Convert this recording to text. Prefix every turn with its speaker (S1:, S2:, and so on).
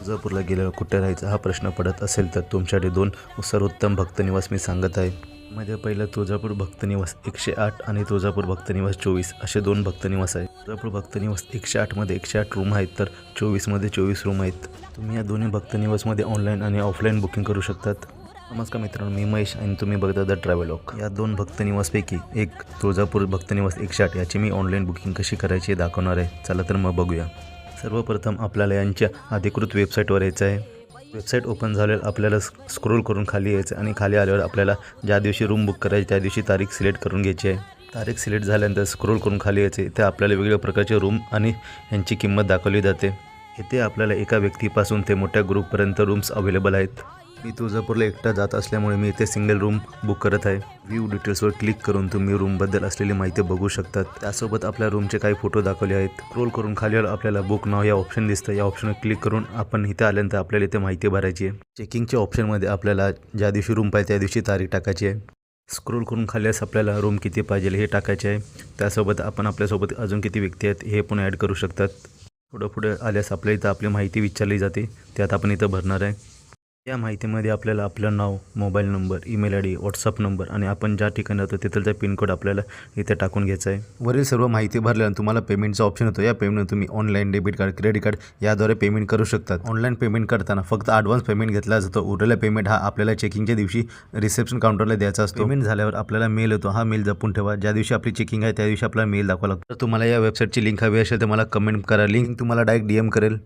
S1: तुळजापूरला गेल्यावर कुठे राहायचं हा प्रश्न पडत असेल तर तुमच्यासाठी 2 सर्वोत्तम भक्तनिवास मी सांगत आहे. मध्ये पहिलं तुळजापूर भक्तनिवास 108 आणि तुळजापूर भक्तनिवास 24 असे 2 भक्तनिवास आहेत. तुळजापूर भक्तनिवास 108 मध्ये 108 रूम आहेत तर 24 मध्ये 24 रूम आहेत. तुम्ही या दोन्ही भक्तनिवासमध्ये ऑनलाईन आणि ऑफलाईन बुकिंग करू शकतात. नमस्कार मित्रांनो, मी महेश आणि तुम्ही बघता द ट्रॅव्हलॉग. या 2 भक्तनिवासपैकी एक तुळजापूर भक्तनिवास 108 याची मी ऑनलाईन बुकिंग कशी करायची हे दाखवणार आहे. चला तर मग बघूया. सर्वप्रथम आपल्याला यांच्या अधिकृत वेबसाईटवर यायचं आहे. वेबसाईट ओपन झाल्यावर आपल्याला स्क्रोल करून खाली यायचं आणि खाली आल्यावर आपल्याला ज्या दिवशी रूम बुक करायची त्या दिवशी तारीख सिलेक्ट करून घ्यायची आहे. तारीख सिलेक्ट झाल्यानंतर स्क्रोल करून खाली यायचे. इथे आपल्याला वेगवेगळ्या प्रकारचे रूम आणि यांची किंमत दाखवली जाते. इथे आपल्याला एका व्यक्तीपासून ते मोठ्या ग्रुपपर्यंत रूम्स अवेलेबल आहेत. मी तुळजापूरला एकटा जात असल्यामुळे मी इथे सिंगल रूम बुक करत आहे. व्ह्यू डिटेल्सवर क्लिक करून तुम्ही रूमबद्दल असलेली माहिती बघू शकतात. त्यासोबत आपल्या रूमचे काही फोटो दाखवले आहेत. स्क्रोल करून खाली आपल्याला बुक नाव या ऑप्शन दिसतं. या ऑप्शनवर क्लिक करून आपण इथे आल्यानंतर आपल्याला इथे माहिती भरायची आहे. चेकिंगच्या ऑप्शनमध्ये आपल्याला ज्या दिवशी रूम पाहिजे त्या दिवशी तारीख टाकायची आहे. स्क्रोल करून खाली आपल्याला रूम किती पाहिजे हे टाकायचे आहे. त्यासोबत आपण आपल्यासोबत अजून किती व्यक्ती आहेत हे पण ॲड करू शकतात. पुढे आल्यास आपल्या इथं आपली माहिती विचारली जाते, त्यात आपण इथं भरणार आहे. या माहितीमध्ये आपल्याला आपलं नाव, mobile number, email ID, WhatsApp number आणि आपण ज्या ठिकाणी राहतो तिथलचा पिनकोड आपल्याला इथे टाकून घ्यायचा आहे. वरील सर्व माहिती भरल्यानंतर तुम्हाला पेमेंटचा ऑप्शन होतो. या पेमेंट तुम्ही online, debit card, credit card याद्वारे पेमेंट करू शकतात. ऑनलाईन पेमेंट करताना फक्त ॲडव्हान्स पेमेंट घेतला जातो. उरलेला पेमेंट हा आपल्याला चेकिंगच्या दिवशी रिसेप्शन काउंटरला द्यायचा असतो. पेमेंट झाल्यावर आपल्याला मेल येतो. हा मेल जपून ठेवा. ज्या दिवशी आपली चेकिंग आहे त्या दिवशी आपल्याला मेल दाखवावा लागतो. तर तुम्हाला या वेबसाईटची लिंक हवी असेल तर मला कमेंट करा. लिंक तुम्हाला डायरेक्ट DM करेल.